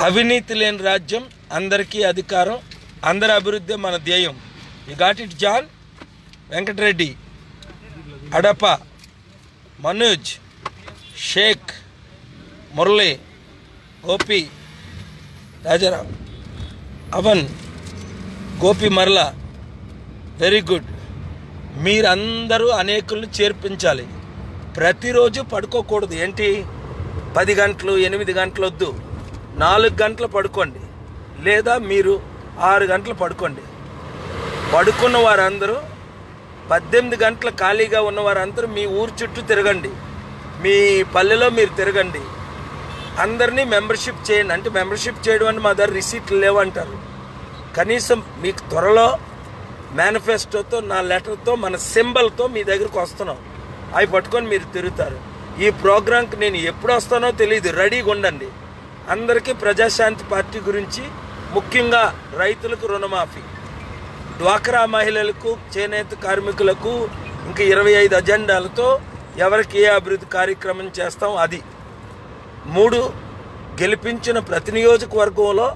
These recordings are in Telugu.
అవినీతి లేని రాజ్యం, అందరికీ అధికారం, అందరి అభివృద్ధి మన ధ్యేయం. You got it John. Venkatareddy, Adapa, Manoj, Shaik, Murali, Gopi, Rajarao, అవన్, గోపి మరల. Very good. మీరందరూ అనేకులను చేర్పించాలి. ప్రతిరోజు పడుకోకూడదు. ఏంటి 10 గంటలు 8 గంటలు వద్దు, 4 గంటలు పడుకోండి, లేదా మీరు 6 గంటలు పడుకోండి. పడుకున్న వారందరూ 18 గంటలు ఖాళీగా ఉన్నవారందరూ మీ ఊరు చుట్టూ తిరగండి, మీ పల్లెలో మీరు తిరగండి, అందరినీ మెంబర్షిప్ చేయండి. అంటే మెంబర్షిప్ చేయడం అంటే మా దగ్గర రిసీట్లు లేవంటారు. కనీసం మీకు త్వరలో మేనిఫెస్టోతో, నా లెటర్తో, మన సింబల్తో మీ దగ్గరకు వస్తున్నాం. అవి పట్టుకొని మీరు తిరుగుతారు. ఈ ప్రోగ్రాంకి నేను ఎప్పుడు వస్తానో తెలియదు, రెడీగా ఉండండి. అందరికీ ప్రజాశాంతి పార్టీ గురించి, ముఖ్యంగా రైతులకు రుణమాఫీ, డ్వాక్రా మహిళలకు, చేనేత కార్మికులకు, ఇంకా 25 అజెండాలతో ఎవరికి ఏ అభివృద్ధి కార్యక్రమం చేస్తాం అది. 3 గెలిపించిన ప్రతి నియోజకవర్గంలో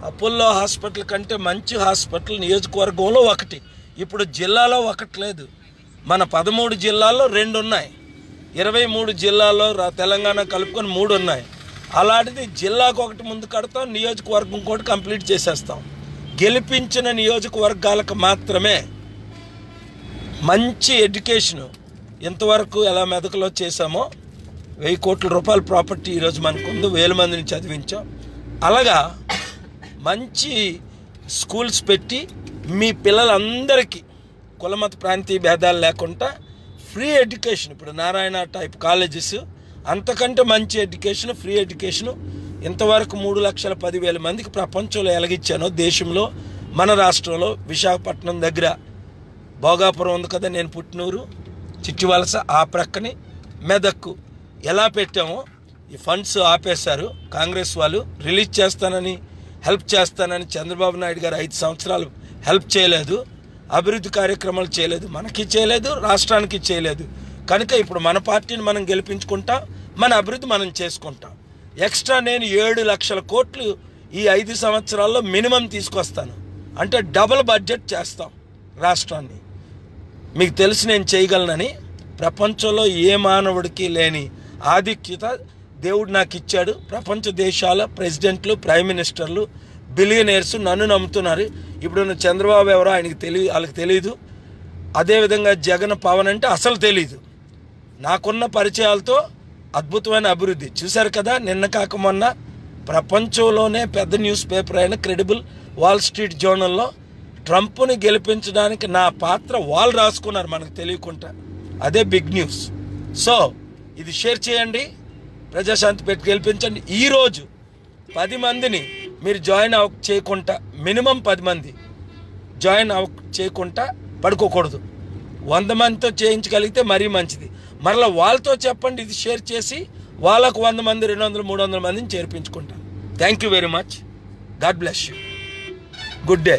అపోలో హాస్పిటల్ కంటే మంచి హాస్పిటల్ నియోజకవర్గంలో 1. ఇప్పుడు జిల్లాలో 1 లేదు. మన 13 జిల్లాల్లో 2 ఉన్నాయి. 23 జిల్లాల్లో తెలంగాణ కలుపుకొని 3 ఉన్నాయి. అలాంటిది జిల్లాకు 1 ముందు కడతాం, నియోజకవర్గం కూడా కంప్లీట్ చేసేస్తాం. గెలిపించిన నియోజకవర్గాలకు మాత్రమే మంచి ఎడ్యుకేషను. ఇంతవరకు ఎలా మెదకులో చేశామో 1000 కోట్ల రూపాయల ప్రాపర్టీ ఈరోజు మనకుంది, 1000 మందిని చదివించాం. అలాగా మంచి స్కూల్స్ పెట్టి మీ పిల్లలందరికీ కులమత ప్రాంతీయ భేదాలు లేకుండా ఫ్రీ ఎడ్యుకేషన్, ఇప్పుడు నారాయణ టైప్ కాలేజెస్, అంతకంటే మంచి ఎడ్యుకేషన్, ఫ్రీ ఎడ్యుకేషను ఇంతవరకు 3,10,000 మందికి ప్రపంచంలో ఎలాగిచ్చానో దేశంలో, మన రాష్ట్రంలో విశాఖపట్నం దగ్గర భోగాపురం ఉంది కదా, నేను పుట్టినూరు, చిట్టివలస, ఆ ప్రక్కని మెదక్కు ఎలా పెట్టామో. ఈ ఫండ్స్ ఆపేశారు కాంగ్రెస్ వాళ్ళు. రిలీజ్ చేస్తానని, హెల్ప్ చేస్తానని చంద్రబాబు నాయుడు గారు 5 సంవత్సరాలు హెల్ప్ చేయలేదు, అభివృద్ధి కార్యక్రమాలు చేయలేదు, మనకి చేయలేదు, రాష్ట్రానికి చేయలేదు. కనుక ఇప్పుడు మన పార్టీని మనం గెలిపించుకుంటాం, మన అభివృద్ధి మనం చేసుకుంటాం. ఎక్స్ట్రా నేను 7 లక్షల కోట్లు ఈ 5 సంవత్సరాల్లో మినిమం తీసుకొస్తాను. అంటే డబుల్ బడ్జెట్ చేస్తాం రాష్ట్రాన్ని. మీకు తెలిసి నేను చేయగలనని. ప్రపంచంలో ఏ మానవుడికి లేని ఆధిక్యత దేవుడు నాకు ఇచ్చాడు. ప్రపంచ దేశాల ప్రెసిడెంట్లు, ప్రైమ్ మినిస్టర్లు, బిలియనర్స్ నన్ను నమ్ముతున్నారు. ఇప్పుడున్న చంద్రబాబు ఎవరో వాళ్ళకి తెలియదు. అదేవిధంగా జగన్, పవన్ అంటే అసలు తెలీదు. నాకున్న పరిచయాలతో అద్భుతమైన అభివృద్ధి చూశారు కదా. నిన్న కాక మొన్న ప్రపంచంలోనే పెద్ద న్యూస్ పేపర్ అయిన క్రెడిబుల్ వాల్ స్ట్రీట్ జర్నల్లో ట్రంప్ని గెలిపించడానికి నా పాత్ర వాళ్ళు రాసుకున్నారు మనకు తెలియకుండా. అదే బిగ్ న్యూస్. సో ఇది షేర్ చేయండి, ప్రజాశాంతి పెట్టి గెలిపించండి. ఈరోజు 10 మందిని మీరు జాయిన్ చేయకుండా, మినిమం 10 మంది జాయిన్ చేయకుండా పడుకోకూడదు. 100 మందితో చేయించగలిగితే మరీ మంచిది. మరలా వాళ్ళతో చెప్పండి, ఇది షేర్ చేసి వాళ్ళకు 100 మంది, 200, 300 మందిని చేర్పించుకుంటాను. Thank you very much. God bless you. Good day.